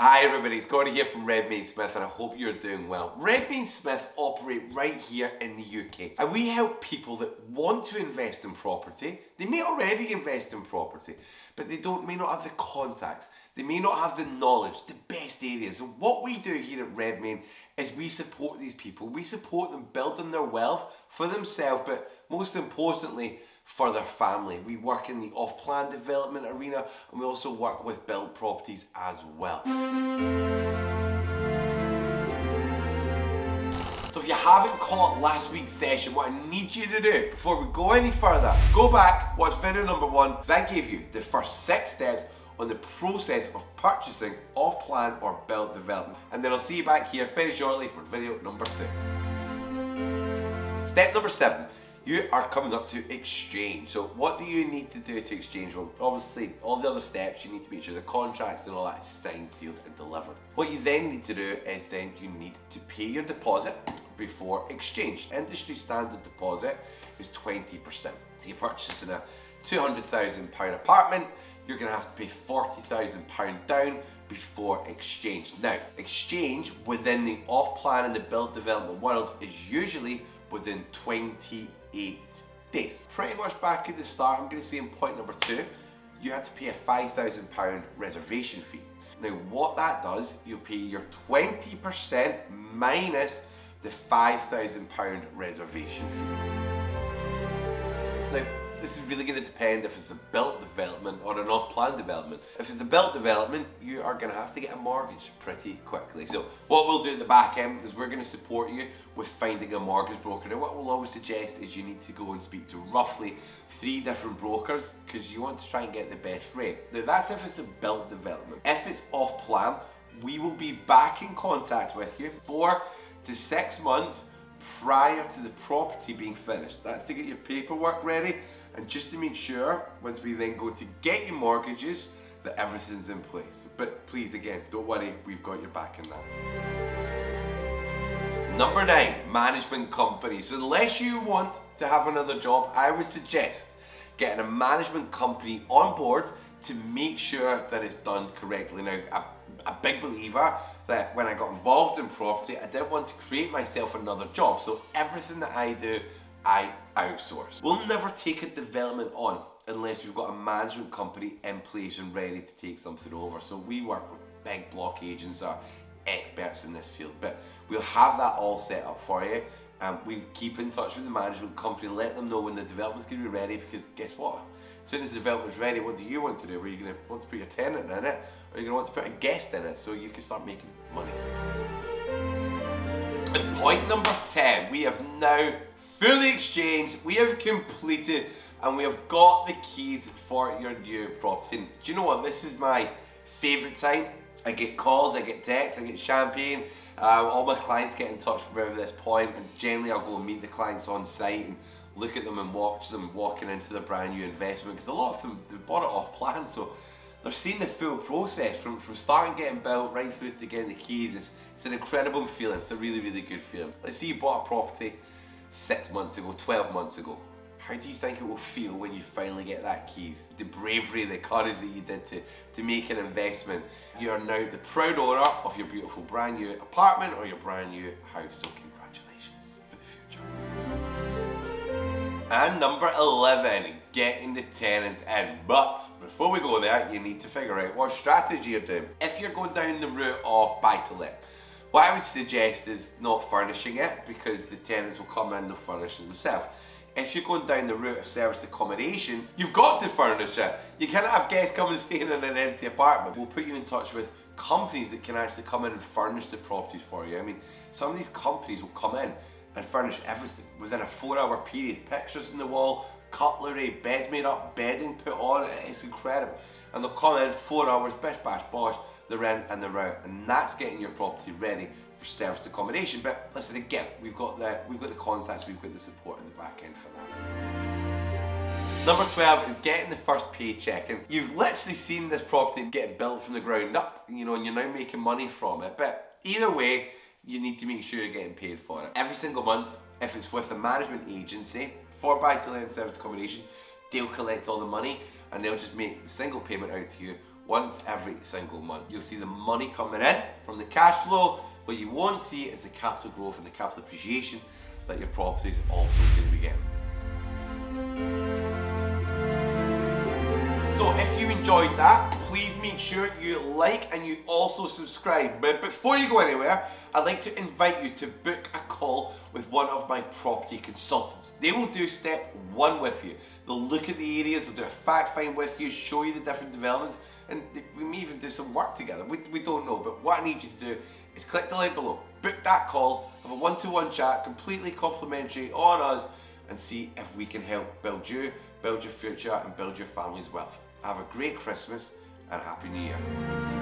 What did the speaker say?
Hi everybody, it's Gordie here from Redmayne Smith and I hope you're doing well. Redmayne Smith operate right here in the UK and we help people that want to invest in property. They may already invest in property, but they may not have the contacts, they may not have the knowledge, the best areas. And what we do here at Redmayne is we support these people. We support them building their wealth for themselves, but most importantly, for their family. We work in the off-plan development arena and we also work with built properties as well. So if you haven't caught last week's session, what I need you to do before we go any further, go back, watch video number 1, because I gave you the first 6 steps on the process of purchasing off-plan or built development. And then I'll see you back here very shortly for video number 2. Step number 7. You are coming up to exchange. So what do you need to do to exchange? Well, obviously, all the other steps, you need to make sure the contracts and all that is signed, sealed and delivered. What you then need to do is then you need to pay your deposit before exchange. Industry standard deposit is 20%. So you're purchasing a £200,000 apartment, you're gonna have to pay £40,000 down before exchange. Now, exchange within the off-plan and the build development world is usually within 28 days. Pretty much back at the start, I'm going to say in point number 2, you have to pay a £5,000 reservation fee. Now what that does, you'll pay your 20% minus the £5,000 reservation fee. Now, this is really going to depend if it's a built development or an off-plan development. If it's a built development, you are going to have to get a mortgage pretty quickly. So what we'll do at the back end is we're going to support you with finding a mortgage broker. Now what we'll always suggest is you need to go and speak to roughly 3 different brokers because you want to try and get the best rate. Now that's if it's a built development. If it's off-plan, we will be back in contact with you 4 to 6 months prior to the property being finished. That's to get your paperwork ready and just to make sure once we then go to get your mortgages that everything's in place. But please, again, don't worry, we've got your back in that. Number 9, management companies. So unless you want to have another job, I would suggest getting a management company on board to make sure that it's done correctly. Now, a big believer that when I got involved in property, I didn't want to create myself another job. So everything that I do, I outsource. We'll never take a development on unless we've got a management company in place and ready to take something over. So we work with big block agents that are experts in this field, but we'll have that all set up for you. We keep in touch with the management company, let them know when the development's going to be ready, because guess what? As soon as the development's ready, what do you want to do? Are you going to want to put your tenant in it, or are you going to want to put a guest in it so you can start making money? And point number 10, we have now fully exchanged, we have completed, and we have got the keys for your new property. And do you know what? This is my favourite time. I get calls, I get texts, I get champagne. All my clients get in touch from around this point, and generally I'll go and meet the clients on site and look at them and watch them walking into their brand new investment, because a lot of them, they've bought it off plan, so they're seeing the full process from starting getting built right through to getting the keys. It's an incredible feeling. It's a really, really good feeling. Let's say you bought a property 6 months ago, 12 months ago. How do you think it will feel when you finally get that keys? The bravery, the courage that you did to make an investment. You are now the proud owner of your beautiful brand new apartment or your brand new house. So congratulations for the future. And number 11, getting the tenants in. But before we go there, you need to figure out what strategy you're doing. If you're going down the route of buy-to-let, what I would suggest is not furnishing it, because the tenants will come in and furnish it themselves. If you're going down the route of serviced accommodation, you've got to furnish it. You cannot have guests come and staying in an empty apartment. We'll put you in touch with companies that can actually come in and furnish the properties for you. I mean, some of these companies will come in and furnish everything within a 4-hour period. Pictures on the wall, cutlery, beds made up, bedding put on. It's incredible. And they'll come in 4 hours, bish bash bosh, they're in and they're out, and that's getting your property ready for serviced accommodation. But listen, again, we've got the contacts, we've got the support in the back end for that. Number 12 is getting the first paycheck, and you've literally seen this property get built from the ground up, you know, and you're now making money from it. But either way, you need to make sure you're getting paid for it every single month. If it's with a management agency for buy-to-let and serviced accommodation, they'll collect all the money and they'll just make the single payment out to you once every single month. You'll see the money coming in from the cash flow. What you won't see is the capital growth and the capital appreciation that your property is also going to be getting. So if you enjoyed that, please make sure you like and you also subscribe. But before you go anywhere, I'd like to invite you to book a call with one of my property consultants. They will do step one with you. They'll look at the areas, they'll do a fact find with you, show you the different developments, and we may even do some work together. We don't know, but what I need you to do is click the link below, book that call, have a one-to-one chat, completely complimentary on us, and see if we can help build you, build your future, and build your family's wealth. Have a great Christmas and Happy New Year.